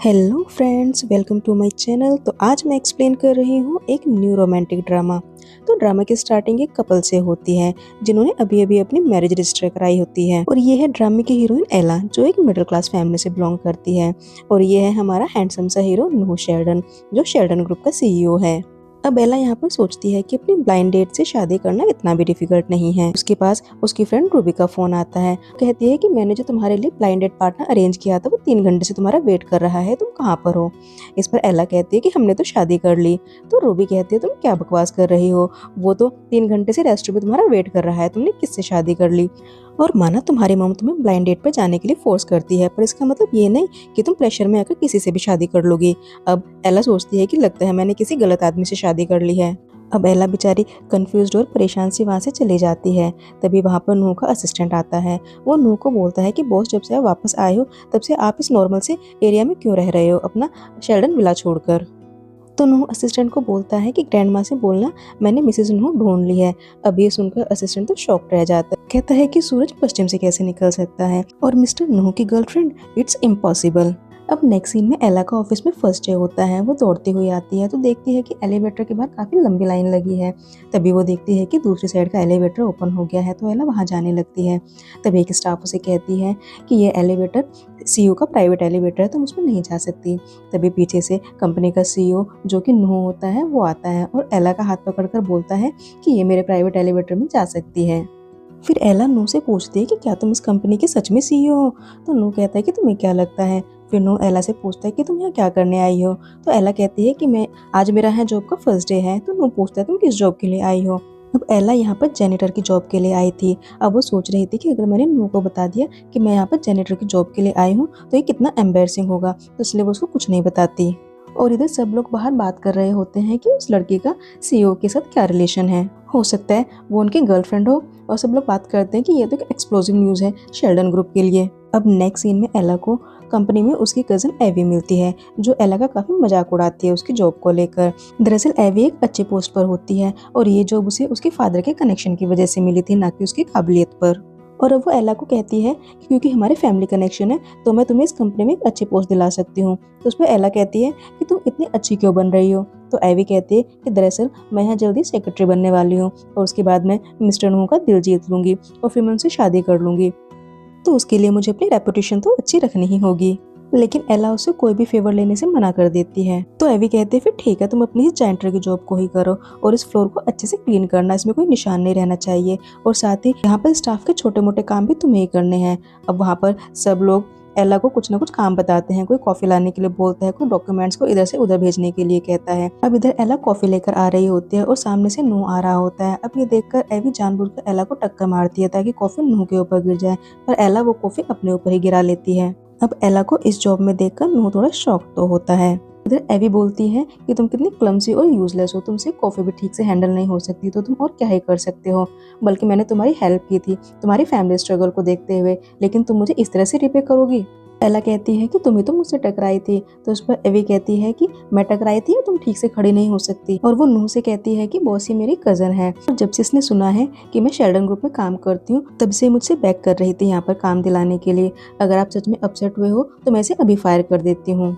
Hello friends, welcome to my channel. तो आज मैं एक्सप्लेन कर रही हूँ एक न्यू रोमांटिक ड्रामा। तो ड्रामा की स्टार्टिंग एक कपल से होती है जिन्होंने अभी अभी अपनी मैरिज रजिस्टर कराई होती है। और ये है ड्रामे की हीरोइन एला, जो एक मिडिल क्लास फैमिली से बिलोंग करती है। और ये है हमारा हैंडसम सा हीरो नूह शेल्डन, जो शेल्डन ग्रुप का सीईओ है। अब एला यहाँ पर सोचती है कि अपनी ब्लाइंड डेट से शादी करना इतना भी डिफिकल्ट नहीं है। उसके पास उसकी फ्रेंड रूबी का फोन आता है। कहती है कि मैंने जो तुम्हारे लिए ब्लाइंड डेट पार्टनर अरेंज किया था वो 3 घंटे से तुम्हारा वेट कर रहा है, तुम कहाँ पर हो। इस पर एला कहती है कि हमने तो शादी कर ली। तो रूबी कहती है तुम क्या बकवास कर रही हो, वो तो 3 घंटे से रेस्टोरेंट में तुम्हारा वेट कर रहा है, तुमने किससे शादी कर ली। और माना तुम्हारी मॉम तुम्हें ब्लाइंड डेट पर जाने के लिए फोर्स करती है, पर इसका मतलब ये नहीं कि तुम प्रेशर में आकर किसी से भी शादी कर लोगी। अब एला सोचती है कि लगता है मैंने किसी गलत आदमी से शादी कर ली है। अब एला बेचारी कंफ्यूज्ड और परेशान सी वहाँ से चली जाती है। तभी वहाँ पर नूह का असिस्टेंट आता है। वो नूह को बोलता है कि बॉस, जब से आप वापस आए हो तब से आप इस नॉर्मल से एरिया में क्यों रह रहे हो, अपना शेल्डन विला छोड़कर। तो नूह असिस्टेंट को बोलता है कि ग्रैंड माँ से बोलना मैंने मिसेज नूह ढूंढ ली है। अब ये सुनकर असिस्टेंट तो शॉक रह जाता है। कहता है कि सूरज पश्चिम से कैसे निकल सकता है, और मिस्टर नूह की गर्लफ्रेंड, इट्स इम्पॉसिबल। अब नेक्स्ट सीन में एला का ऑफिस में फर्स्ट डे होता है। वो दौड़ती हुई आती है तो देखती है कि एलिवेटर के बाहर काफी लंबी लाइन लगी है। तभी वो देखती है कि दूसरी साइड का एलिवेटर ओपन हो गया है, तो एला वहां जाने लगती है। तभी एक स्टाफ उसे कहती है कि ये एलिवेटर सीईओ का प्राइवेट एलिवेटर है, तुम उसमें नहीं जा सकती। तभी पीछे से कंपनी का सीईओ, जो कि नूह होता है, वो आता है और एला का हाथ पकड़कर बोलता है कि ये मेरे प्राइवेट एलिवेटर में जा सकती है। फिर एला नूह से पूछती है कि क्या तुम इस कंपनी के सच में सीईओ हो। तो नूह कहता है कि तुम्हें क्या लगता है। फिर नूह एला से पूछता है कि तुम यहाँ क्या करने आई हो। तो एला कहती है कि मैं आज मेरा है जॉब का फर्स्ट डे है। तो नूह पूछता है तुम किस जॉब के लिए आई हो। अब एला यहाँ पर जेनिटर की जॉब के लिए आई थी। अब वो सोच रही थी कि अगर मैंने नूह को बता दिया कि मैं यहाँ पर जेनिटर की जॉब के लिए आई हूँ तो ये कितना एम्बेरसिंग होगा, तो इसलिए वो उसको कुछ नहीं बताती। और इधर सब लोग बाहर बात कर रहे होते हैं कि उस लड़की का सीईओ के साथ क्या रिलेशन है। हो सकता है वो उनकी गर्लफ्रेंड हो। और सब लोग बात करते हैं कि ये तो एक एक्सप्लोसिव न्यूज़ है शेल्डन ग्रुप के लिए। अब नेक्स्ट सीन में एला को कंपनी में उसकी कजन एवी मिलती है, जो एला का काफी मजाक उड़ाती है उसकी जॉब को लेकर। दरअसल एवी एक अच्छी पोस्ट पर होती है और ये जॉब उसे उसके फादर के कनेक्शन की वजह से मिली थी, ना कि उसकी काबिलियत पर। और अब वो एला को कहती है कि क्योंकि हमारे फैमिली कनेक्शन है तो मैं तुम्हें इस कंपनी में एक अच्छी पोस्ट दिला सकती हूँ। तो उस पर एला कहती है कि तुम इतनी अच्छी क्यों बन रही हो। तो एवी कहती है कि दरअसल मैं यहाँ जल्दी सेक्रेटरी बनने वाली हूँ और उसके बाद मैं मिस्टर नूह का दिल जीत लूंगी और फिर मैं उनसे शादी कर लूंगी। तो उसके लिए मुझे अपनी रेपुटेशन तो अच्छी रखनी ही होगी। लेकिन एला उससे कोई भी फेवर लेने से मना कर देती है। तो एवी कहते हैं फिर ठीक है, तुम अपनी ही जैनिटर की जॉब को ही करो और इस फ्लोर को अच्छे से क्लीन करना, इसमें कोई निशान नहीं रहना चाहिए। और साथ ही यहाँ पर स्टाफ के छोटे मोटे काम भी तुम्हें ही करने हैं। अब वहाँ पर सब लोग एला को कुछ ना कुछ काम बताते हैं। कोई कॉफी लाने के लिए बोलता है, कोई डॉक्यूमेंट्स को इधर से उधर भेजने के लिए कहता है। अब इधर एला कॉफी लेकर आ रही होती है और सामने से नूह आ रहा होता है। अब ये देखकर एवी जानबूझकर एला को टक्कर मारती है ताकि कॉफी नूह के ऊपर गिर जाए, पर एला वो कॉफी अपने ऊपर ही गिरा लेती है। अब एला को इस जॉब में देखकर नूह थोड़ा शॉक तो होता है। इधर एवी बोलती है कि तुम कितनी क्लमसी और यूजलेस हो, तुमसे कॉफी भी ठीक से हैंडल नहीं हो सकती तो तुम और क्या ही कर सकते हो। बल्कि मैंने तुम्हारी हेल्प की थी तुम्हारी फैमिली स्ट्रगल को देखते हुए, लेकिन तुम मुझे इस तरह से रिपे करोगी। एला कहती है कि तुम ही तो मुझसे टकराई थी। तो उस पर एवी कहती है कि मैं टकराई थी या तुम ठीक से खड़ी नहीं हो सकती। और वो नूह से कहती है कि बॉस ही मेरी कजन है और जब से इसने सुना है कि मैं शेल्डन ग्रुप में काम करती हूँ तब से मुझसे बैक कर रही थी यहाँ पर काम दिलाने के लिए। अगर आप सच में अपसेट हुए हो तो मैं इसे अभी फायर कर देती हूँ।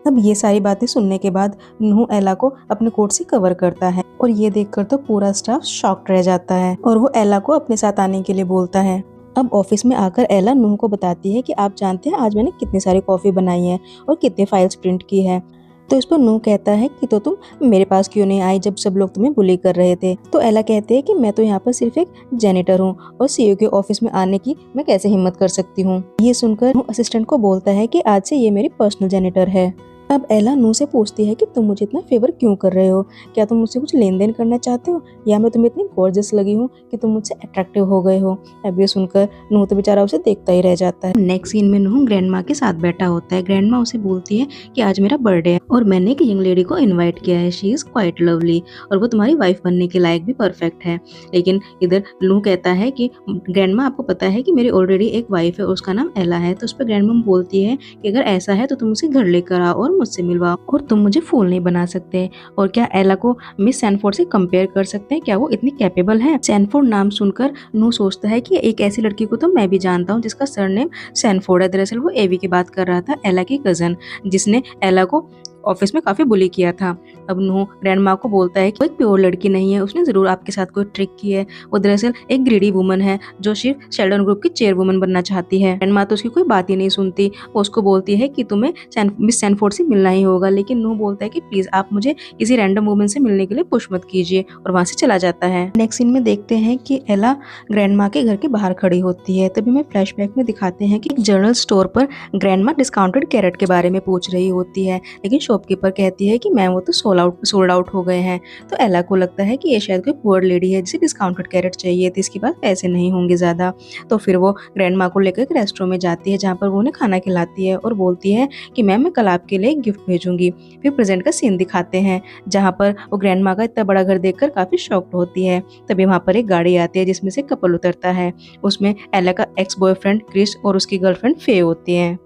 अब ये सारी बातें सुनने के बाद नूह एला को अपने कोट से कवर करता है और ये देखकर तो पूरा स्टाफ शॉक्ड रह जाता है और वो एला को अपने साथ आने के लिए बोलता है। अब ऑफिस में आकर एला नूह को बताती है कि आप जानते हैं आज मैंने कितनी सारी कॉफी बनाई है और कितने फाइल्स प्रिंट की है। तो इस पर नूह कहता है कि तो तुम मेरे पास क्यों नहीं आई जब सब लोग तुम्हें बुली कर रहे थे। तो एला कहते हैं कि मैं तो यहाँ पर सिर्फ एक जेनिटर हूँ और सीईओ के ऑफिस में आने की मैं कैसे हिम्मत कर सकती हूँ। ये सुनकर नूह असिस्टेंट को बोलता है कि आज से ये मेरी पर्सनल जेनिटर है। अब एला नूह से पूछती है कि तुम मुझे इतना फेवर क्यों कर रहे हो, क्या तुम मुझसे कुछ लेन देन करना चाहते हो या मैं तुम्हें इतनी गॉर्जियस लगी हूँ कि तुम मुझसे अट्रैक्टिव हो गए हो। अब ये सुनकर नूह तो बेचारा उसे देखता ही रह जाता है। नेक्स्ट सीन में नूह ग्रैंड माँ के साथ बैठा होता है। ग्रैंड माँ उसे बोलती है कि आज मेरा बर्थडे है और मैंने एक यंग लेडी को इन्वाइट किया है, शी इज क्वाइट लवली और वो तुम्हारी वाइफ बनने के लायक भी परफेक्ट है। लेकिन इधर नूह कहता है कि ग्रैंड माँ आपको पता है कि मेरी ऑलरेडी एक वाइफ है, उसका नाम एला है। तो उस पर ग्रैंड माँ बोलती है कि अगर ऐसा है तो तुम उसे घर लेकर आओ और मुझसे मिलवाओ और तुम मुझे फूल नहीं बना सकते। और क्या एला को मिस सैनफोर्ड से कंपेयर कर सकते हैं? क्या वो इतनी कैपेबल है? सैनफोर्ड नाम सुनकर नू सोचता है कि एक ऐसी लड़की को तो मैं भी जानता हूँ जिसका सरनेम सैनफोर्ड है। दरअसल वो एवी की बात कर रहा था, एला की कजन, जिसने एला को ऑफिस में काफी बुली किया था। अब नूह ग्रैंड माँ को बोलता है कि वो एक प्योर लड़की नहीं है, उसने जरूर आपके साथ कोई ट्रिक की है। वो दरअसल एक ग्रीडी वुमन है जो सिर्फ शेल्डन ग्रुप की चेयर वुमन बनना चाहती है। ग्रैंड माँ तो उसकी कोई बात ही नहीं सुनती। वो उसको बोलती है कि तुम्हें मिस सैनफोर्ड से मिलना ही होगा, लेकिन नूह बोलता है कि प्लीज आप मुझे किसी रैंडम वुमन से मिलने के लिए पुश मत कीजिए, और वहां से चला जाता है। नेक्स्ट सीन में देखते हैं कि एला ग्रैंड माँ के घर के बाहर खड़ी होती है। तभी हमें फ्लैशबैक में दिखाते हैं कि एक जनरल स्टोर पर ग्रैंड माँ डिस्काउंटेड कैरेट के बारे में पूछ रही होती है, लेकिन शॉपकीपर कहती है कि मैम वो तो सोल्ड आउट हो गए हैं। तो एला को लगता है कि ये शायद कोई पुअर लेडी है जिसे डिस्काउंटेड कैरेट चाहिए थी, इसके पास पैसे नहीं होंगे ज्यादा। तो फिर वो ग्रैंड माँ को लेकर एक रेस्टोरेंट में जाती है जहाँ पर वो उन्हें खाना खिलाती है और बोलती है कि मैम मैं कल आपके लिए एक गिफ्ट भेजूंगी। फिर प्रेजेंट का सीन दिखाते हैं जहाँ पर वो ग्रैंड माँ का इतना बड़ा घर देखकर काफी शॉक्ड होती है। तभी वहाँ पर एक गाड़ी आती है जिसमें से कपल उतरता है। उसमें एला का एक्स बॉयफ्रेंड क्रिस और उसकी गर्लफ्रेंड फे होती है।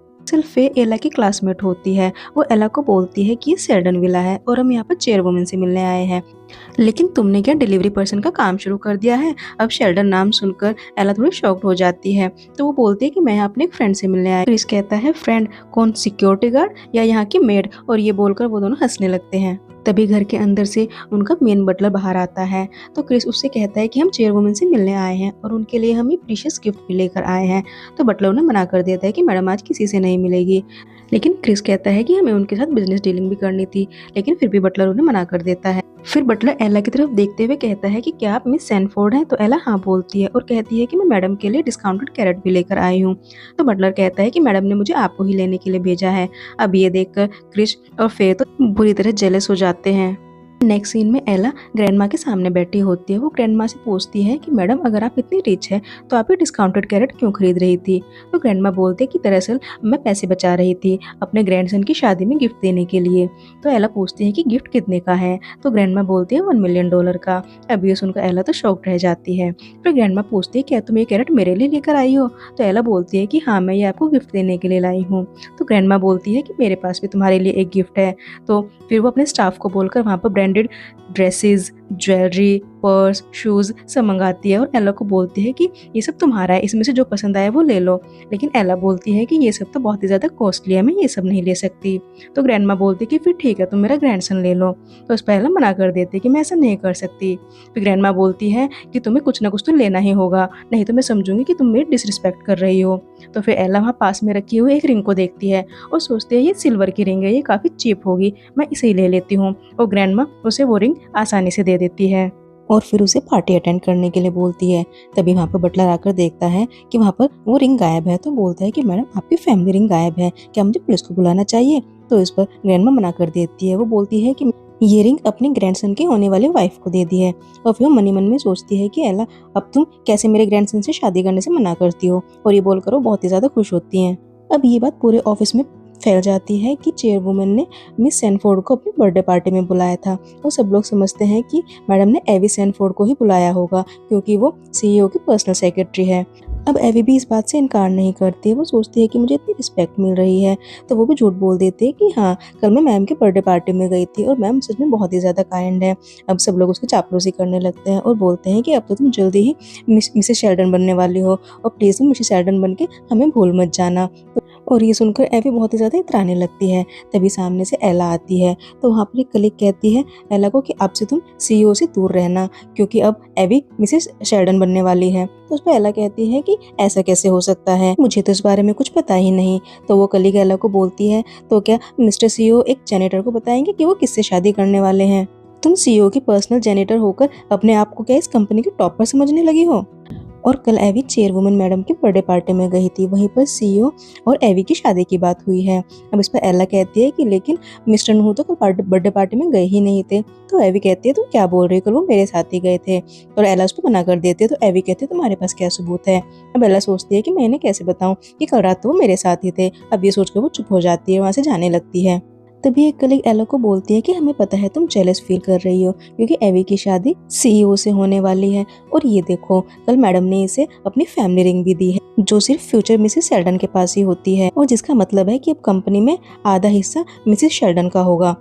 फे एला की क्लासमेट होती है। वो एला को बोलती है कि ये शेल्डन विला है और हम यहाँ पर चेयरवुमन से मिलने आए हैं, लेकिन तुमने क्या डिलीवरी पर्सन का काम शुरू कर दिया है? अब शेल्डन नाम सुनकर एला थोड़ी शॉक्ड हो जाती है। तो वो बोलती है कि मैं अपने एक फ्रेंड से मिलने आया। क्रिस कहता है फ्रेंड कौन, सिक्योरिटी गार्ड या यहाँ की मेड? और ये बोलकर वो दोनों हंसने लगते हैं। तभी घर के अंदर से उनका मेन बटलर बाहर आता है। तो क्रिस उससे कहता है कि हम चेयरवुमन से मिलने आए हैं और उनके लिए हम ये प्रीशियस गिफ्ट भी लेकर आए हैं। तो बटलर उन्हें मना कर देता है कि मैडम आज किसी से नहीं मिलेगी, लेकिन क्रिस कहता है कि हमें उनके साथ बिजनेस डीलिंग भी करनी थी, लेकिन फिर भी बटलर उन्हें मना कर देता है। फिर बटलर एला की तरफ देखते हुए कहता है कि क्या आप मिस सैनफोर्ड हैं? तो एला हाँ बोलती है और कहती है कि मैं मैडम के लिए डिस्काउंटेड कैरेट भी लेकर आई हूँ। तो बटलर कहता है कि मैडम ने मुझे आपको ही लेने के लिए भेजा है। अब ये देखकर क्रिस और फे तो बुरी तरह जेलस हो जाते हैं। नेक्स्ट सीन में एला ग्रैंड माँ के सामने बैठी होती है। वो ग्रैंड माँ से पूछती है कि मैडम अगर आप इतनी रिच है तो आप ये डिस्काउंटेड कैरेट क्यों खरीद रही थी? तो ग्रैंड माँ बोलते कि दरअसल मैं पैसे बचा रही थी अपने ग्रैंडसन की शादी में गिफ्ट देने के लिए। तो एला पूछती है कि गिफ्ट कितने का है? तो ग्रैंड माँ बोलती है $1 मिलियन का। अब ये सुनकर एला तो शॉक्ड रह जाती है। फिर ग्रैंड माँ पूछती है क्या तुम ये कैरेट मेरे लिए लेकर आई हो? तो एला बोलती है कि हाँ मैं ये आपको गिफ्ट देने के लिए लाई हूँ। तो ग्रैंड माँ बोलती है कि मेरे पास भी तुम्हारे लिए एक गिफ्ट है। तो फिर वो अपने स्टाफ को बोलकर वहाँ पर branded dresses, jewellery, purse, shoes सब मंगाती है और एला को बोलती है कि ये सब तुम्हारा है, इसमें से जो पसंद आए वो ले लो। लेकिन एला बोलती है कि ये सब तो बहुत ही ज्यादा कॉस्टली है, मैं ये सब नहीं ले सकती। तो ग्रैंड माँ बोलती है कि फिर ठीक है तुम मेरा ग्रैंडसन ले लो। तो उस पर एला मना कर देती है कि मैं ऐसा नहीं कर सकती। फिर ग्रैंड माँ बोलती है कि तुम्हें कुछ ना कुछ तो लेना ही होगा, नहीं तो मैं समझूंगी कि तुम मेरी डिसरिस्पेक्ट कर रही हो। तो फिर एला वहाँ पास में रखी हुई एक रिंग को देखती है और सोचती है ये सिल्वर की रिंग है, ये काफी चीप होगी, मैं इसे ही ले लेती हूँ। और ग्रैंड माँ उसे वो रिंग आसानी से दे देती है और फिर उसे पार्टी अटेंड करने के लिए बोलती है। तभी वहाँ पर बटलर आकर देखता है कि वहाँ पर वो रिंग गायब है। तो बोलता है कि मैडम आपकी फैमिली रिंग गायब है, क्या मुझे पुलिस को बुलाना चाहिए? तो इस पर ग्रैंड माँ मना कर देती है। वो बोलती है कि ये रिंग अपने ग्रैंडसन की होने वाली वाइफ को दे दी है। और फिर वो मनी मन में सोचती है कि एला अब तुम कैसे मेरे ग्रैंडसन से शादी करने से मना करती हो, और ये बोलकर वो बहुत ही ज्यादा खुश होती हैं। अब ये बात पूरे ऑफिस में फैल जाती है कि चेयरवुमन ने मिस सैनफोर्ड को अपनी बर्थडे पार्टी में बुलाया था। और सब लोग समझते हैं कि मैडम ने एवी सैनफोर्ड को ही बुलाया होगा क्योंकि वो सीईओ की पर्सनल सेक्रेटरी है। अब एवी भी इस बात से इनकार नहीं करती है। वो सोचती है कि मुझे इतनी रिस्पेक्ट मिल रही है, तो वो भी झूठ बोल देते हैं कि हाँ कल मैं मैम की बर्थडे पार्टी में गई थी और मैम सच में बहुत ही ज़्यादा काइंड है। अब सब लोग उसकी चापलूसी करने लगते हैं और बोलते हैं कि अब तो तुम जल्दी ही मिसेस शेल्डन बनने वाली हो और प्लीज़ तुम मिसेस शेल्डन बन के हमें भूल मत जाना। और ये सुनकर एवी बहुत ही ज़्यादा इतराने लगती है। तभी सामने से एला आती है। तो वहाँ पर एक कलीग कहती है एला को कि अब से तुम सीईओ से दूर रहना क्योंकि अब एवी मिसेस शेल्डन बनने वाली है। तो उस पर एला कहती है कि ऐसा कैसे हो सकता है, मुझे तो इस बारे में कुछ पता ही नहीं। तो वो कलीग एला को बोलती है तो क्या मिस्टर सीईओ एक जेनेटर को बताएंगे कि वो किससे शादी करने वाले हैं? तुम सीईओ की पर्सनल जेनेटर होकर अपने आप को क्या इस कंपनी के टॉपर समझने लगी हो? और कल एवी चेयरवुमन मैडम की बर्थडे पार्टी में गई थी, वहीं पर सीईओ और एवी की शादी की बात हुई है। अब इस पर एला कहती है कि लेकिन मिस्टर नूह तो कल बर्थडे पार्टी में गए ही नहीं थे। तो एवी कहती है तुम क्या बोल रही हो, कल वो मेरे साथ ही गए थे। और एला उस पर मना कर देती है। तो एवी कहती है तुम्हारे पास क्या सबूत है? अब एला सोचती है कि मैं इन्हें कैसे बताऊं कि कल रात तो वो मेरे साथ ही थे। अब ये सोचकर वो चुप हो जाती है, वहाँ से जाने लगती है। तभी एक कलीग एला को बोलती है कि हमें पता है तुम जेलस फील कर रही हो क्योंकि एवी की शादी सीईओ से होने वाली है। और ये देखो, कल मैडम ने इसे अपनी फैमिली रिंग भी दी है जो सिर्फ फ्यूचर मिसेस शेल्डन के पास ही होती है, और जिसका मतलब है कि अब कंपनी में आधा हिस्सा मिसेस शेल्डन का होगा।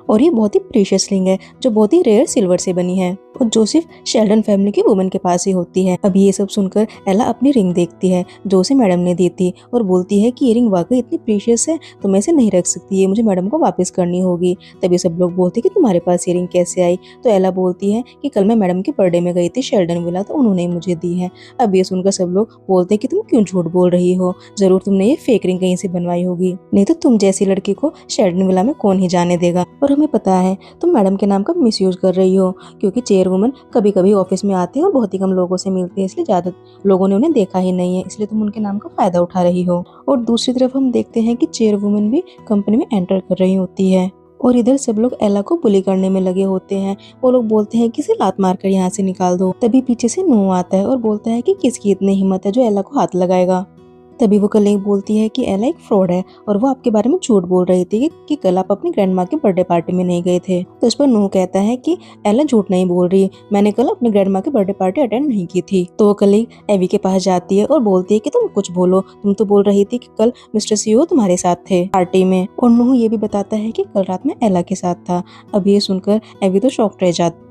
और ये बहुत ही प्रीशियस रिंग है जो बहुत ही रेयर सिल्वर से बनी है और जो सिर्फ शेल्डन फैमिली की वुमन के पास ही होती है। अब ये सब सुनकर एला अपनी रिंग देखती है जो उसे मैडम ने दी थी और बोलती है कि ये रिंग वाकई इतनी प्रीशियस है तो मैं इसे नहीं रख सकती, ये मुझे मैडम को वापस करनी होगी। तभी सब लोग बोलते कि तुम्हारे पास ये रिंग कैसे आई? तो एला बोलती है कि कल मैं मैडम के बर्थडे में गई थी शेल्डन विला, तो उन्होंने मुझे दी है। अब ये सुनकर सब लोग बोलते कि तुम क्यों झूठ बोल रही हो, जरूर तुमने ये फेक रिंग कहीं से बनवाई होगी, नहीं तो तुम जैसी लड़की को शेल्डन विला में कौन ही जाने देगा। और हमें पता है तुम मैडम के नाम का मिसयूज कर रही हो क्योंकि चेयरवुमन कभी कभी ऑफिस में आते हैं और बहुत ही कम लोगों से मिलते हैं, इसलिए ज्यादा लोगों ने उन्हें देखा ही नहीं है, इसलिए तुम उनके नाम का फायदा उठा रही हो। और दूसरी तरफ हम देखते हैं कि चेयरवुमन भी कंपनी में एंटर कर रही होती है और इधर सब लोग एला को बुली करने में लगे होते हैं। वो लोग बोलते हैं कि इसे लात मारकर यहाँ से निकाल दो। तभी पीछे से नू आता है और बोलता है कि किसकी इतनी हिम्मत है जो एला को हाथ लगाएगा। तभी वो कलीग बोलती है कि एला एक फ्रॉड है और वो आपके बारे में झूठ बोल रही थी कि कल आप अपनी ग्रैंड माँ की बर्थडे पार्टी में नहीं गए थे। तो इस पर नू कहता है कि एला झूठ नहीं बोल रही, मैंने कल अपनी ग्रैंड माँ की बर्थडे पार्टी अटेंड नहीं की थी। तो वो कलीग एवी के पास जाती है और बोलती है कि तुम कुछ बोलो, तुम तो बोल रही थी कि कल मिस्टर सीईओ तुम्हारे साथ थे पार्टी में। और नू ये भी बताता है कि कल रात में एला के साथ था। अब ये सुनकर एवी तो शॉक्ड रह जाती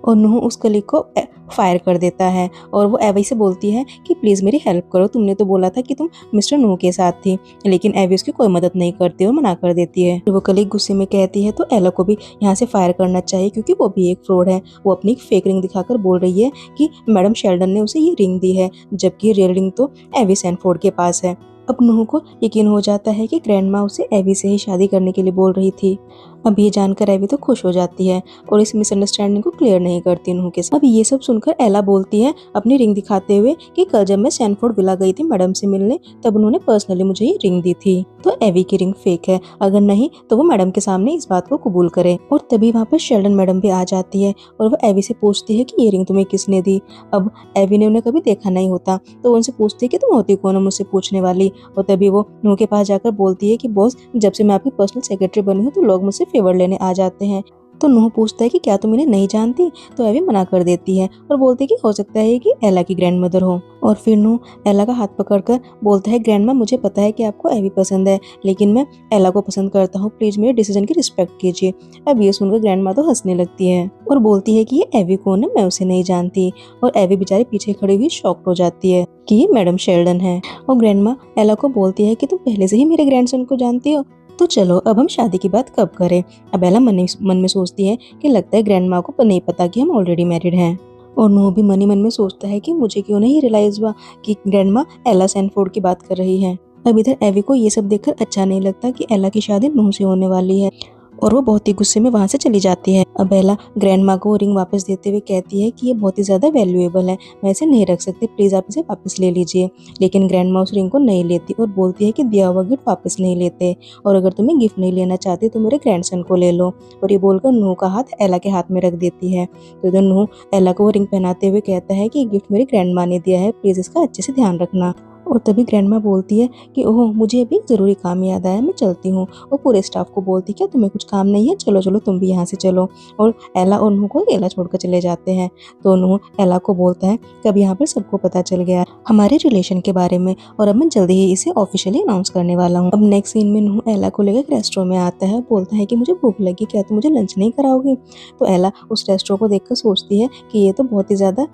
और नूह उस कलीग को फायर कर देता है और वो एवी से बोलती है कि प्लीज़ मेरी हेल्प करो, तुमने तो बोला था कि तुम मिस्टर नूह के साथ थी। लेकिन एवी उसकी कोई मदद नहीं करती और मना कर देती है। वो कलीग गुस्से में कहती है तो एला को भी यहाँ से फायर करना चाहिए क्योंकि वो भी एक फ्रॉड है। वो अपनी फेक रिंग दिखाकर बोल रही है कि मैडम शेल्डन ने उसे ये रिंग दी है, जबकि रियल रिंग तो एवी सैनफोर्ड के पास है। अब नूह को यकीन हो जाता है कि ग्रैंड माँ उसे एवी से ही शादी करने के लिए बोल रही थी। अब ये जानकर एवी तो खुश हो जाती है और इस मिसअंडरस्टैंडिंग को क्लियर नहीं करती नूह के साथ। अब ये सब सुनकर एला बोलती है अपनी रिंग दिखाते हुए कि कल जब मैं सैनफोर्ड विला गई थी मैडम से मिलने, तब उन्होंने पर्सनली मुझे ये रिंग दी थी। तो एवी की रिंग फेक है, अगर नहीं तो वो मैडम के सामने इस बात को कबूल करे। और तभी वहाँ पर शेल्डन मैडम भी आ जाती है और वो एवी से पूछती है कि ये रिंग तुम्हें किसने दी। अब एवी ने उन्हें कभी देखा नहीं होता तो उनसे पूछती है कि तुम होती कौन हो मुझसे पूछने वाली। और तभी वो नूह के पास जाकर बोलती है कि बॉस, जब से मैं आपकी पर्सनल सेक्रेटरी बनी हूँ तो लोग मुझसे फेवर लेने आ जाते हैं। तो नूह पूछता है कि क्या तुम इन्हें नहीं जानती? तो एवी मना कर देती है और बोलती है कि हो सकता है कि एला की ग्रैंड मदर हो। और फिर नूह एला का हाथ पकड़कर बोलता है, ग्रैंड माँ मुझे पता है कि आपको एवी पसंद है लेकिन मैं एला को पसंद करता हूँ, प्लीज मेरे डिसीजन की रिस्पेक्ट कीजिए। अब ये सुनकर ग्रैंड माँ तो हंसने लगती है और बोलती है कि ये एवी कौन है, मैं उसे नहीं जानती। और एवी बेचारी पीछे खड़ी हुई शॉक्ड हो जाती है कि ये मैडम शेल्डन है। और ग्रैंड माँ एला को बोलती है कि तुम पहले से ही मेरे ग्रैंडसन को जानती हो, तो चलो अब हम शादी की बात कब करें। अब एला मन में सोचती है कि लगता है ग्रैंड माँ को नहीं पता कि हम ऑलरेडी मैरिड हैं। और नूह भी मन ही मन में सोचता है कि मुझे क्यों नहीं रियलाइज हुआ कि ग्रैंड माँ एला सैनफोर्ड की बात कर रही है। अब इधर एवी को ये सब देखकर अच्छा नहीं लगता कि एला की शादी नूह से होने वाली है और वो बहुत ही गुस्से में वहाँ से चली जाती है। अब एला ग्रैंड माँ को रिंग वापस देते हुए कहती है कि ये बहुत ही ज़्यादा वैल्यूएबल है, मैं इसे नहीं रख सकती, प्लीज़ आप इसे वापस ले लीजिए। लेकिन ग्रैंड माँ उस रिंग को नहीं लेती और बोलती है कि दिया हुआ गिफ्ट वापस नहीं लेते और अगर तुम्हें गिफ्ट नहीं लेना चाहते तो मेरे ग्रैंडसन को ले लो। और ये बोलकर नूह का हाथ एला के हाथ में रख देती है। तो इधर नूह एला को वो रिंग पहनाते हुए कहता है कि ये गिफ्ट मेरी ग्रैंड माँ ने दिया है, प्लीज़ इसका अच्छे से ध्यान रखना। और तभी ग्रैंड माँ बोलती है कि ओह मुझे अभी एक ज़रूरी काम याद आया, मैं चलती हूँ। और पूरे स्टाफ को बोलती क्या तुम्हें कुछ काम नहीं है, चलो चलो तुम भी यहाँ से चलो। और एला और नूह को अकेला छोड़कर चले जाते हैं। तो नूह एला को बोलता है कि अब यहाँ पर सबको पता चल गया हमारे रिलेशन के बारे में और अब मैं जल्दी ही इसे ऑफिशियली अनाउंस करने वाला हूँ। अब नेक्स्ट सीन में नूह एला को लेकर एक रेस्टोरेंट में आता है, बोलता है कि मुझे भूख लगी, क्या तुम मुझे लंच नहीं कराओगी? तो एला उस रेस्टोरेंट को देखकर सोचती है कि ये तो बहुत ही ज़्यादा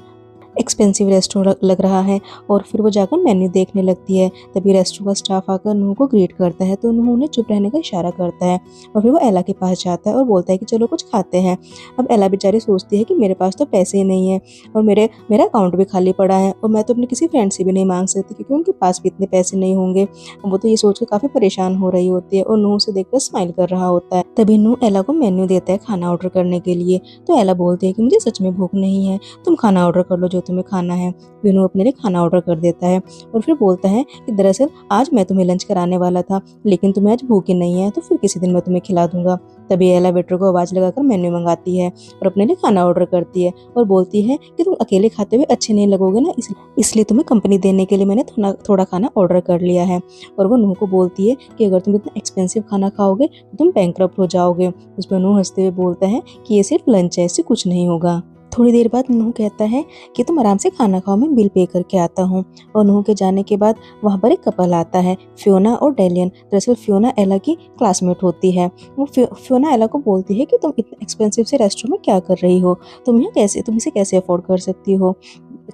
एक्सपेंसिव रेस्टोरेंट लग रहा है और फिर वो जाकर मेन्यू देखने लगती है। तभी रेस्टोरेंट का स्टाफ आकर नूह को ग्रीट करता है तो नूह उन्हें चुप रहने का इशारा करता है और फिर वो एला के पास जाता है और बोलता है कि चलो कुछ खाते हैं। अब एला बेचारी सोचती है कि मेरे पास तो पैसे ही नहीं है और मेरा अकाउंट भी खाली पड़ा है और मैं तो अपने किसी फ्रेंड से भी नहीं मांग सकती क्योंकि उनके पास भी इतने पैसे नहीं होंगे। वो तो ये सोचकर काफ़ी परेशान हो रही होती है और नूह उसे देखकर स्माइल कर रहा होता है। तभी नूह एला को मेन्यू देता है खाना ऑर्डर करने के लिए। तो एला बोलती है कि मुझे सच में भूख नहीं है, तुम खाना ऑर्डर कर लो जो जो तुम्हें खाना है। फिर नु अपने लिए खाना ऑर्डर कर देता है और फिर बोलता है कि दरअसल आज मैं तुम्हें लंच कराने वाला था, लेकिन तुम्हें आज भूख ही नहीं है, तो फिर किसी दिन मैं तुम्हें खिला दूंगा। तभी एला वेटर को आवाज़ लगाकर मेन्यू मंगाती है और अपने लिए खाना ऑर्डर करती है और बोलती है कि तुम अकेले खाते हुए अच्छे नहीं लगोगे ना, इसलिए तुम्हें कंपनी देने के लिए मैंने थोड़ा खाना ऑर्डर कर लिया है। और वो नूह को बोलती है कि अगर तुम इतना एक्सपेंसिव खाना खाओगे तो तुम बैंकरप्ट हो जाओगे। उस पर नूह हंसते हुए बोलता है कि ये सिर्फ लंच है, इससे कुछ नहीं होगा। थोड़ी देर बाद नूह कहता है कि तुम आराम से खाना खाओ, मैं बिल पे करके आता हूँ। और नूह के जाने के बाद वहाँ पर एक कपल आता है, फियोना और डेलियन। दरअसल फियोना एला की क्लासमेट होती है। वो फियोना एला को बोलती है कि तुम इतने एक्सपेंसिव से रेस्टोरेंट में क्या कर रही हो, तुम इसे कैसे अफोर्ड कर सकती हो।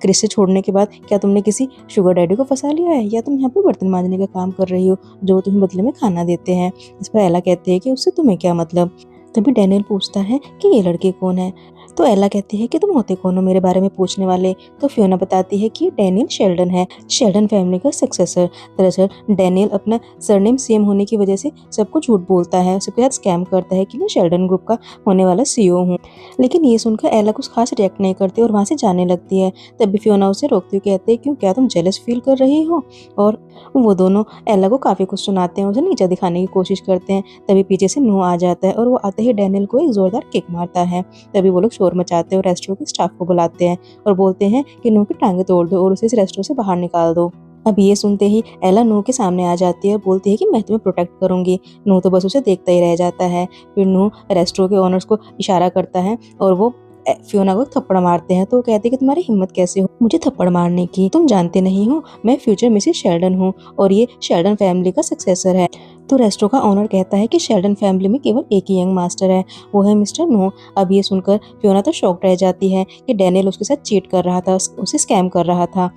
क्रिस से छोड़ने के बाद क्या तुमने किसी शुगर डैडी को फंसा लिया है, या तुम यहाँ पे बर्तन मांजने का काम कर रही हो जो तुम्हें बदले में खाना देते हैं। इस पर एला कहती है कि उससे तुम्हें क्या मतलब। तभी डैनियल पूछता है कि ये लड़के कौन है। तो एला कहती है कि तुम होते कौन हो मेरे बारे में पूछने वाले। तो फियोना बताती है कि डैनियल शेल्डन है, शेल्डन फैमिली का सक्सेसर। दरअसल डैनियल अपना सरनेम सेम होने की वजह से सबको झूठ बोलता है, सबके साथ स्कैम करता है कि मैं शेल्डन ग्रुप का होने वाला सीईओ हूँ। लेकिन ये सुनकर एला कुछ खास रिएक्ट नहीं करती और वहाँ से जाने लगती है। तभी फियोना उसे रोकती हुई कहती है क्यों, क्या तुम जेलस फील कर रही हो। और वो दोनों एला को काफ़ी कुछ सुनाते हैं, उसे नीचा दिखाने की कोशिश करते हैं। तभी पीछे से नूह आ जाता है और वो आते ही डैनियल को एक जोरदार किक मारता है। तभी वो लोग शोर मचाते हैं और रेस्टोरेंट के स्टाफ को बुलाते हैं और बोलते हैं कि नूह की टांगे तोड़ दो और उसे इस रेस्टोरेंट से बाहर निकाल दो। अब ये सुनते ही एला नूह के सामने आ जाती है और बोलती है कि मैं तुम्हें प्रोटेक्ट करूंगी। नूह तो बस उसे देखता ही रह जाता है। फिर नूह रेस्टोरेंट के ओनर्स को इशारा करता है और वो फियोना को थप्पड़ मारते हैं। तो वो कहते हैं कि तुम्हारी हिम्मत कैसे हो मुझे थप्पड़ मारने की, तुम जानते नहीं हो मैं फ्यूचर मिसेस शेल्डन हूँ और ये शेल्डन फैमिली का सक्सेसर है। तो रेस्टोरेंट का ओनर कहता है कि शेल्डन फैमिली में केवल एक ही यंग मास्टर है, वो है मिस्टर नूह। अब ये सुनकर फियोना तो शॉक्ड रह जाती है कि डैनियल उसके साथ चीट कर रहा था, उसे स्कैम कर रहा था।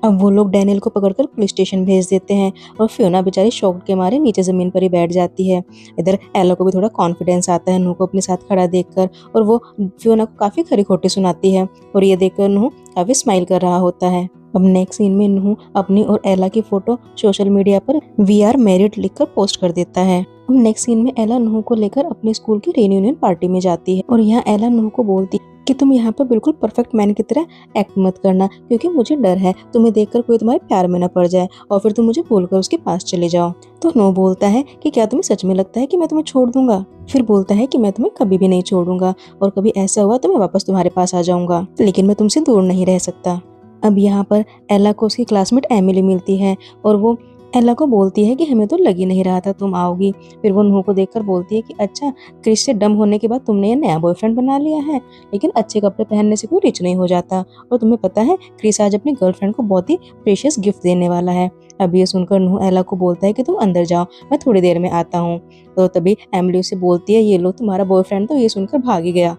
अब वो लोग डैनियल को पकड़कर पुलिस स्टेशन भेज देते हैं और फियोना बेचारी शॉक के मारे नीचे ज़मीन पर ही बैठ जाती है। इधर एला को भी थोड़ा कॉन्फिडेंस आता है नूह को अपने साथ खड़ा देखकर और वो फियोना को काफ़ी खरी खोटी सुनाती है और ये देखकर नूह काफ़ी स्माइल कर रहा होता है। अब नेक्स्ट सीन में नूह अपनी और एला की फोटो सोशल मीडिया पर वी आर मैरिड लिखकर पोस्ट कर देता है। अब नेक्स्ट सीन में एला नूह को लेकर अपने स्कूल की रियूनियन पार्टी में जाती है और यहाँ एला नूह को बोलती है कि तुम यहाँ पर बिल्कुल परफेक्ट मैन की तरह एक्ट मत करना, क्योंकि मुझे डर है तुम्हें देखकर कोई तुम्हारे प्यार में न पड़ जाए और फिर तुम मुझे भूलकर उसके पास चले जाओ। तो नूह बोलता है कि क्या तुम्हें सच में लगता है कि मैं तुम्हें छोड़ दूंगा। फिर बोलता है कि मैं तुम्हें कभी भी नहीं छोड़ूंगा और कभी ऐसा हुआ तो मैं वापस तुम्हारे पास आ जाऊंगा, लेकिन मैं तुमसे दूर नहीं रह सकता। अब यहाँ पर एला को उसकी क्लासमेट एमिली मिलती है और वो एला को बोलती है कि हमें तो लग ही नहीं रहा था तुम आओगी। फिर वो नूह को देखकर बोलती है कि अच्छा, क्रिस से डम होने के बाद तुमने ये नया बॉयफ्रेंड बना लिया है, लेकिन अच्छे कपड़े पहनने से कोई रिच नहीं हो जाता। और तुम्हें पता है क्रिस आज अपनी गर्लफ्रेंड को बहुत ही प्रेशियस गिफ्ट देने वाला है। अब ये सुनकर नूह एला को बोलता है कि तुम अंदर जाओ, मैं थोड़ी देर में आता हूँ। तो तभी एमिली उसे बोलती है ये लो तुम्हारा बॉयफ्रेंड। तो ये सुनकर भाग ही गया।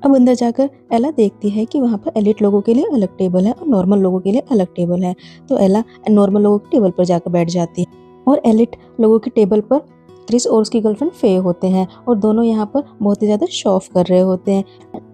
अब अंदर जाकर एला देखती है कि वहाँ पर एलिट लोगों के लिए अलग टेबल है और नॉर्मल लोगों के लिए अलग टेबल है। तो एला नॉर्मल लोगों के टेबल पर जाकर बैठ जाती है और एलिट लोगों के टेबल पर क्रिस और उसकी गर्लफ्रेंड फे होते हैं और दोनों यहाँ पर बहुत ही ज़्यादा शो ऑफ कर रहे होते हैं।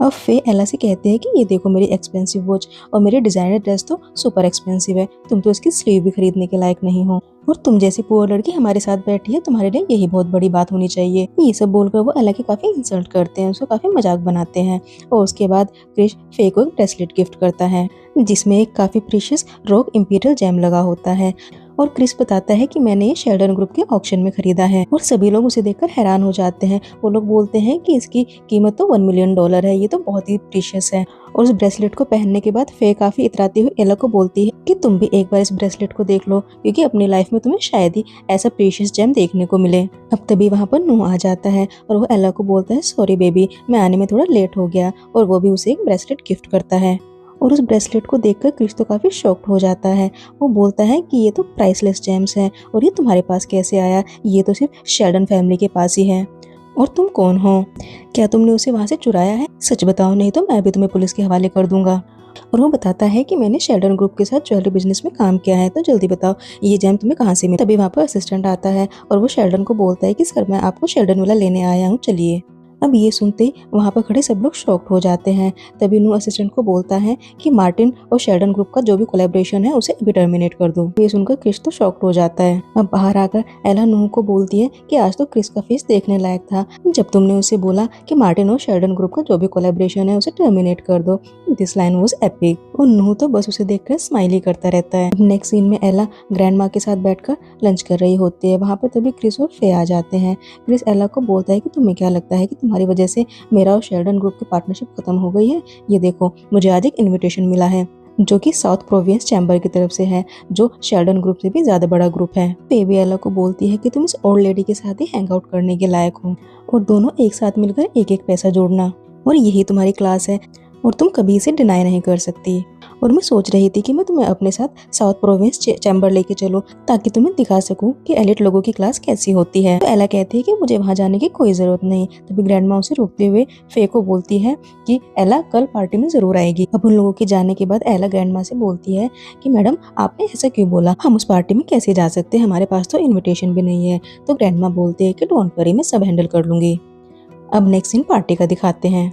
अब फे एला से कहते हैं कि ये देखो मेरी एक्सपेंसिव वॉच और मेरी डिज़ाइनर ड्रेस तो सुपर एक्सपेंसिव है, तुम तो इसकी स्लीव भी खरीदने के लायक नहीं हो और तुम जैसी पुअर लड़की हमारे साथ बैठी है, तुम्हारे लिए यही बहुत बड़ी बात होनी चाहिए। ये सब बोलकर वो एला की काफ़ी इंसल्ट करते हैं, उसको काफ़ी मजाक बनाते हैं और उसके बाद क्रिस फे को एक ब्रेसलेट गिफ्ट करता है जिसमें एक काफ़ी प्रीशियस रॉक इंपीरियल जेम लगा होता है। और क्रिस बताता है कि मैंने ये शेल्डन ग्रुप के ऑक्शन में खरीदा है और सभी लोग उसे देखकर हैरान हो जाते हैं। वो लोग बोलते हैं कि इसकी कीमत तो $1 मिलियन है, ये तो बहुत ही प्रीशियस है। और उस ब्रेसलेट को पहनने के बाद फे काफी इतराती हुई एला को बोलती है कि तुम भी एक बार इस ब्रेसलेट को देख लो, क्योंकि अपनी लाइफ में तुम्हें शायद ही ऐसा प्रीशियस जेम देखने को मिले। अब तभी वहाँ पर नूह आ जाता है और वो एला को बोलता है सॉरी बेबी, मैं आने में थोड़ा लेट हो गया, और वो भी उसे एक ब्रेसलेट गिफ्ट करता है। और उस ब्रेसलेट को देखकर क्रिस तो काफ़ी शॉक्ड हो जाता है। वो बोलता है कि ये तो प्राइसलेस जेम्स हैं और ये तुम्हारे पास कैसे आया, ये तो सिर्फ शेल्डन फैमिली के पास ही है। और तुम कौन हो, क्या तुमने उसे वहाँ से चुराया है? सच बताओ, नहीं तो मैं भी तुम्हें पुलिस के हवाले कर दूंगा। और वो बताता है कि मैंने शेल्डन ग्रुप के साथ ज्वेलरी बिजनेस में काम किया है, तो जल्दी बताओ ये जेम तुम्हें कहाँ से मिला। तभी वहाँ पर असिस्टेंट आता है और वो शेल्डन को बोलता है कि सर मैं आपको शेल्डन वाला लेने आया हूँ, चलिए। अब ये सुनते ही वहाँ पर खड़े सब लोग शॉक्ड हो जाते हैं। तभी नू असिस्टेंट को बोलता है कि मार्टिन और शेल्डन ग्रुप का जो भी कोलैबोरेशन है उसे अभी टर्मिनेट कर दो। ये सुनकर क्रिस तो शॉक्ड हो जाता है। अब बाहर आकर एला नू को बोलती है कि आज तो क्रिस का फेस देखने लायक था जब तुमने उसे बोला कि मार्टिन और शेल्डन ग्रुप का जो भी कोलैबोरेशन है उसे टर्मिनेट कर दो। This line was epic. और नू तो बस उसे देखकर स्माइल ही करता रहता है। नेक्स्ट सीन में एला ग्रैंड माँ के साथ बैठकर लंच कर रही होती है। वहाँ पर तभी क्रिस और फे आ जाते हैं। क्रिस एला को बोलता है कि तुम्हें क्या लगता है कि तुम्हारी वजह से मेरा और शेल्डन ग्रुप की पार्टनरशिप खत्म हो गई है? ये देखो, मुझे आज एक इनविटेशन मिला है जो कि साउथ प्रोविंस चैम्बर की तरफ से है, जो शेल्डन ग्रुप से भी ज्यादा बड़ा ग्रुप है। बेबी एला को बोलती है कि तुम इस ओल्ड लेडी के साथ ही हैंग आउट करने के लायक हो और दोनों एक साथ मिलकर एक एक पैसा जोड़ना, और यही तुम्हारी क्लास है और तुम कभी इसे डिनाई नहीं कर सकती। और मैं सोच रही थी कि मैं तुम्हें अपने साथ साउथ प्रोविंस चैम्बर लेके चलूं ताकि तुम्हें दिखा सकूं कि एलिट लोगों की क्लास कैसी होती है। तो एला कहती है कि मुझे वहां जाने की कोई जरूरत नहीं। तभी ग्रैंड माँ उसे रोकते हुए फे को बोलती है कि एला कल पार्टी में जरूर आएगी। अब उन लोगों के जाने के बाद एला ग्रैंड माँ से बोलती है कि मैडम आपने ऐसा क्यों बोला, हम उस पार्टी में कैसे जा सकते हैं, हमारे पास तो इन्विटेशन भी नहीं है। तो ग्रैंड माँ बोलती है कि डोंट वरी, मैं सब हैंडल कर लूंगी। अब नेक्स्ट सीन पार्टी का दिखाते हैं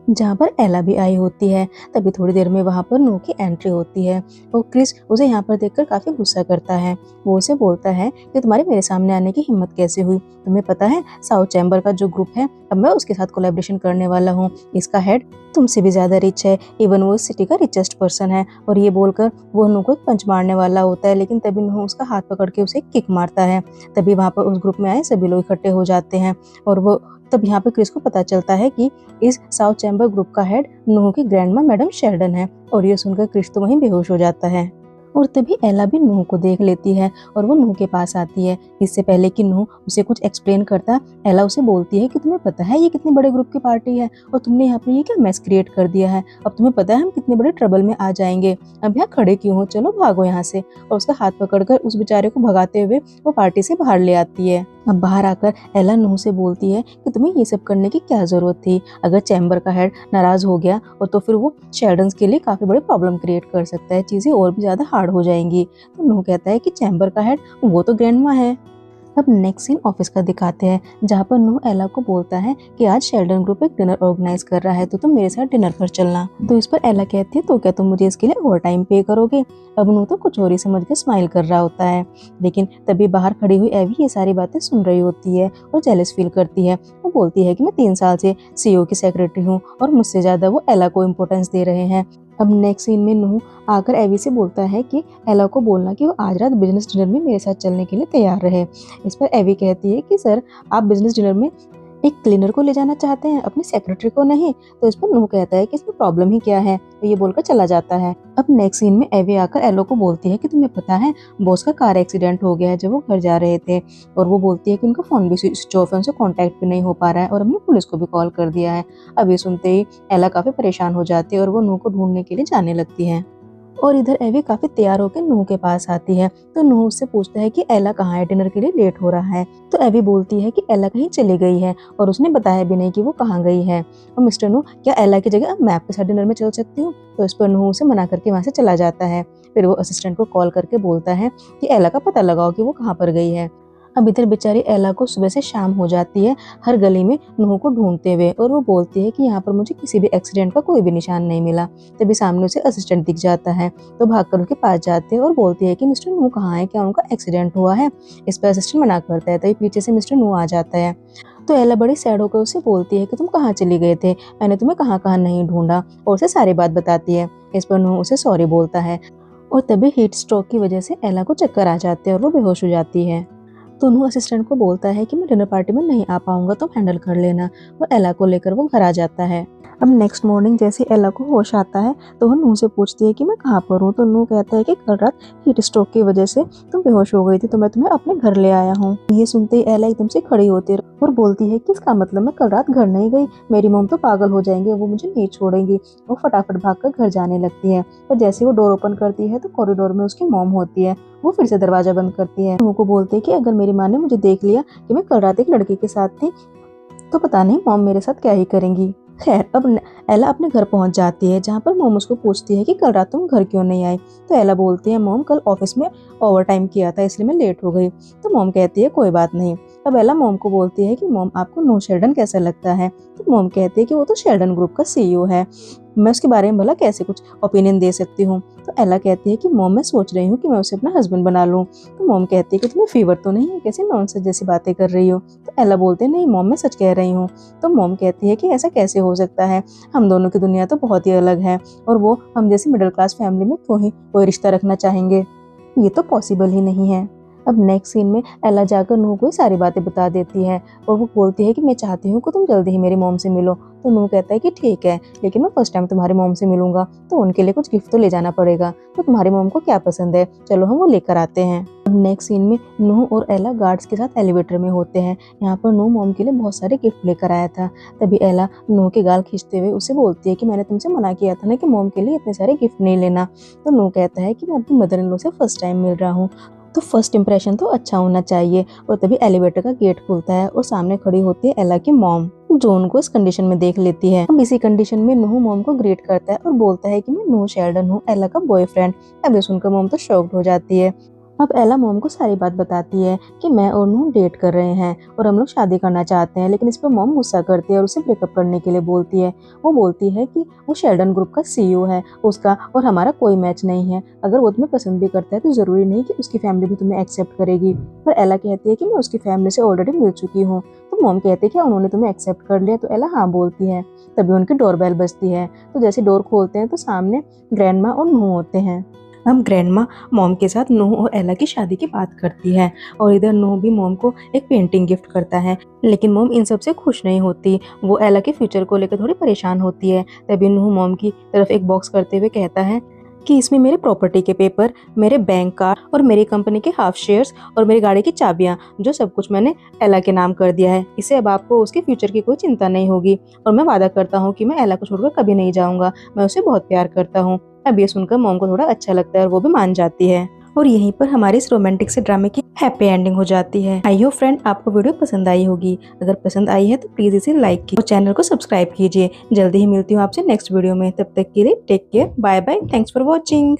जहाँ पर एला भी आई होती है। तभी थोड़ी देर में वहाँ पर नो की एंट्री होती है और क्रिस उसे यहाँ पर देखकर काफी गुस्सा करता है। वो उसे बोलता है कि तुम्हारे मेरे सामने आने की हिम्मत कैसे हुई, तुम्हें पता है साउथ चैम्बर का जो ग्रुप है अब मैं उसके साथ कोलैबोरेशन करने वाला हूँ, इसका हेड तुमसे भी ज्यादा रिच है, इवन वो इस सिटी का रिचेस्ट पर्सन है। और ये बोलकर वो नु को एक पंच मारने वाला होता है, लेकिन तभी नु उसका हाथ पकड़ के उसे किक मारता है। तभी वहाँ पर उस ग्रुप में आए सभी लोग इकट्ठे हो जाते हैं और वो तब यहाँ पे क्रिस को पता चलता है कि इस साउथ चैम्बर ग्रुप का हेड नूह की ग्रैंडमा मैडम शेल्डन है। और ये सुनकर क्रिस तो वहीं बेहोश हो जाता है। और तभी एला भी नूह को देख लेती है और वो नूह के पास आती है। इससे पहले कि नूह उसे कुछ एक्सप्लेन करता, एला उसे बोलती है कि तुम्हें पता है ये कितने बड़े ग्रुप की पार्टी है और तुमने यहाँ पे ये क्या मैस क्रिएट कर दिया है, अब तुम्हें पता है हम कितने बड़े ट्रबल में आ जाएंगे, अब यहाँ खड़े क्यों हो, चलो भागो यहाँ से। और उसका हाथ पकड़कर उस बेचारे को भगाते हुए वो पार्टी से बाहर ले आती है। अब बाहर आकर एला नूह से बोलती है कि तुम्हें ये सब करने की क्या जरूरत थी, अगर चैम्बर का हेड नाराज हो गया और तो फिर वो शेल्डन्स के लिए काफी बड़े प्रॉब्लम क्रिएट कर सकता है, चीजें और भी ज्यादा हार्ड हो जाएंगी। तो नूह कहता है कि चैम्बर का हेड वो तो ग्रैंडमा है। अब नेक्स्ट सीन ऑफिस का दिखाते हैं जहाँ पर नूह एला को बोलता है कि आज शेल्डन ग्रुप एक डिनर ऑर्गेनाइज कर रहा है तो तुम मेरे साथ डिनर पर चलना। तो इस पर एला कहती है तो क्या तुम मुझे इसके लिए ओवर टाइम पे करोगे। अब नूह तो कुछ और ही समझ के स्माइल कर रहा होता है, लेकिन तभी बाहर खड़ी हुई एवी ये सारी बातें सुन रही होती है और जेलस फील करती है। वो बोलती है कि मैं 3 साल से सीईओ की सेक्रेटरी हूँ और मुझसे ज्यादा वो एला को इम्पोर्टेंस दे रहे हैं। अब नेक्स्ट सीन में नूह आकर एवी से बोलता है कि एला को बोलना कि वो आज रात बिजनेस डिनर में मेरे साथ चलने के लिए तैयार रहे। इस पर एवी कहती है कि सर आप बिजनेस डिनर में एक क्लीनर को ले जाना चाहते हैं, अपनी सेक्रेटरी को नहीं। तो इस पर नूह कहता है कि इसमें प्रॉब्लम ही क्या है, तो ये बोलकर चला जाता है। अब नेक्स्ट सीन में एवी आकर एलो को बोलती है कि तुम्हें पता है बॉस का कार एक्सीडेंट हो गया है जब वो घर जा रहे थे, और वो बोलती है कि उनका फोन भी स्विच ऑफ है, उनसे कॉन्टैक्ट भी नहीं हो पा रहा है और हमने पुलिस को भी कॉल कर दिया है। अब ये सुनते ही एला काफी परेशान हो जाती है और वो नूह को ढूंढने के लिए जाने लगती है। और इधर एवी काफी तैयार होकर नूह के पास आती है तो नूह उससे पूछता है कि एला कहाँ है, डिनर के लिए लेट हो रहा है। तो एवी बोलती है कि एला कहीं चली गई है और उसने बताया भी नहीं कि वो कहाँ गई है। और मिस्टर नूह क्या एला की जगह अब मैं आपके साथ डिनर में चल सकती हूँ। तो इस पर नूह उसे मना करके वहाँ से चला जाता है। फिर वो असिस्टेंट को कॉल करके बोलता है कि एला का पता लगाओ कि वो कहाँ पर गई है। अब इधर बेचारी एला को सुबह से शाम हो जाती है हर गली में नूह को ढूंढते हुए, और वो बोलती है कि यहाँ पर मुझे किसी भी एक्सीडेंट का कोई भी निशान नहीं मिला। तभी सामने उसे असिस्टेंट दिख जाता है तो भागकर उनके पास जाते हैं और बोलती है कि मिस्टर नूह कहाँ है, क्या उनका एक्सीडेंट हुआ है। इस पर असिस्टेंट मना करता है तभी पीछे से मिस्टर नूह आ जाता है। तो एला बड़ी सैड होकर उसे बोलती है कि तुम कहाँ चली गए थे, मैंने तुम्हें कहाँ कहाँ नहीं ढूंढा, और उसे सारी बात बताती है। इस पर नूह उसे सॉरी बोलता है और तभी हीट स्ट्रोक की वजह से एला को चक्कर आ जाते हैं और वो बेहोश हो जाती है। तो नूह असिस्टेंट को बोलता है कि मैं डिनर पार्टी में नहीं आ पाऊंगा, तो हैंडल कर लेना, और एला को लेकर वो घर आ जाता है। अब नेक्स्ट मॉर्निंग जैसे एला को होश आता है तो वो नूह से पूछती है कि मैं कहाँ पर हूँ। तो नूह कहता है कि कल रात हीट स्ट्रोक की वजह से तुम बेहोश हो गई थी तो मैं तुम्हें अपने घर ले आया हूँ। ये सुनते ही एला एकदम से खड़ी होती है और बोलती है कि इसका मतलब मैं कल रात घर नहीं गई, मेरी मॉम तो पागल हो जाएंगे, वो मुझे नहीं छोड़ेंगी। वो फटाफट भागकर घर जाने लगती है, पर जैसे वो डोर ओपन करती है तो कॉरिडोर में उसकी मॉम होती है। वो फिर से दरवाजा बंद करती है। नूह को बोलते है कि अगर मेरी माँ ने मुझे देख लिया कि मैं कल रात एक लड़के के साथ थी तो पता नहीं मॉम मेरे साथ क्या ही करेंगी। खैर अब एला अपने घर पहुंच जाती है जहाँ पर मॉम उसको पूछती है कि कल रात तुम घर क्यों नहीं आई। तो एला बोलती है मॉम कल ऑफिस में ओवर टाइम किया था इसलिए मैं लेट हो गई। तो मॉम कहती है कोई बात नहीं, अब एला मॉम को बोलती है कि मॉम आपको नो शेल्डन कैसा लगता है। तो मॉम कहती है कि वो तो शेल्डन ग्रुप का सीईओ है, मैं उसके बारे में भला कैसे कुछ ओपिनियन दे सकती हूँ। तो एला कहती है कि मॉम मैं सोच रही हूँ कि मैं उसे अपना हस्बैंड बना लूँ। तो मॉम कहती है कि तुम्हें फीवर तो नहीं है, कैसे नॉनसेंस जैसी बातें कर रही हो। तो एला बोलते हैं नहीं मॉम मैं सच कह रही हूँ। तो मॉम कहती है कि ऐसा कैसे हो सकता है, हम दोनों की दुनिया तो बहुत ही अलग है और वो हम जैसी मिडिल क्लास फैमिली में क्यों ही कोई रिश्ता रखना चाहेंगे, ये तो पॉसिबल ही नहीं है। अब नेक्स्ट सीन में एला जाकर नूह को सारी बातें बता देती है और वो बोलती है कि मैं चाहती हूँ कि तुम जल्दी ही मेरी मॉम से मिलो। तो नूह कहता है कि ठीक है, लेकिन मैं फर्स्ट टाइम तुम्हारी मॉम से मिलूंगा तो उनके लिए कुछ गिफ्ट तो ले जाना पड़ेगा, तो तुम्हारी मॉम को क्या पसंद है, चलो हम वो लेकर आते हैं। अब नेक्स्ट सीन में नूह और एला गार्ड्स के साथ एलिवेटर में होते हैं। यहाँ पर नूह मॉम के लिए बहुत सारे गिफ्ट लेकर आया था। तभी एला नूह के गाल खींचते हुए उसे बोलती है कि मैंने तुमसे मना किया था ना कि मॉम के लिए इतने सारे गिफ्ट नहीं लेना। तो नूह कहता है कि मैं अपनी मदर इन लॉ से फर्स्ट टाइम मिल रहा हूँ, तो फर्स्ट इंप्रेशन तो अच्छा होना चाहिए। और तभी एलिवेटर का गेट खुलता है और सामने खड़ी होती है एला की मॉम, जो उनको इस कंडीशन में देख लेती है। अब इसी कंडीशन में नूह मॉम को ग्रीट करता है और बोलता है कि मैं नूह शेल्डन हूँ, एला का बॉयफ्रेंड। अब ये सुनकर मॉम तो शॉक्ड हो जाती है। अब एला मॉम को सारी बात बताती है कि मैं और नूह डेट कर रहे हैं और हम लोग शादी करना चाहते हैं, लेकिन इस पर मॉम गुस्सा करती है और उसे ब्रेकअप करने के लिए बोलती है। वो बोलती है कि वो शेल्डन ग्रुप का सीईओ है, उसका और हमारा कोई मैच नहीं है, अगर वो तुम्हें पसंद भी करता है तो जरूरी नहीं कि उसकी फैमिली भी तुम्हें एक्सेप्ट करेगी। पर एला कहती है कि मैं उसकी फैमिली से ऑलरेडी मिल चुकी हूँ। तो मॉम कहती है कि उन्होंने तुम्हें एक्सेप्ट कर लिया, तो एला हाँ बोलती है। तभी उनकी डोरबेल बजती है, तो जैसे डोर खोलते हैं तो सामने ग्रैंडमा और नूह होते हैं। अब ग्रैंडमा मॉम के साथ नूह और एला की शादी की बात करती है और इधर नूह भी मॉम को एक पेंटिंग गिफ्ट करता है, लेकिन मॉम इन सब से खुश नहीं होती, वो एला के फ्यूचर को लेकर थोड़ी परेशान होती है। तभी नूह मॉम की तरफ एक बॉक्स करते हुए कहता है कि इसमें मेरे प्रॉपर्टी के पेपर, मेरे बैंक कार्ड और मेरी कंपनी के हाफ शेयर्स और मेरी गाड़ी की चाबियां, जो सब कुछ मैंने एला के नाम कर दिया है। इससे अब आपको उसके फ्यूचर की कोई चिंता नहीं होगी और मैं वादा करता हूँ कि मैं एला को छोड़कर कभी नहीं जाऊंगा, मैं उसे बहुत प्यार करता हूँ। अब ये सुनकर मॉम को थोड़ा अच्छा लगता है और वो भी मान जाती है और यहीं पर हमारे इस रोमांटिक से ड्रामे की हैप्पी एंडिंग हो जाती है। आई होप फ्रेंड आपको वीडियो पसंद आई होगी, अगर पसंद आई है तो प्लीज इसे लाइक कीजिए और चैनल को सब्सक्राइब कीजिए। जल्दी ही मिलती हूँ आपसे नेक्स्ट वीडियो में, तब तक के लिए take care, bye bye, thanks for watching.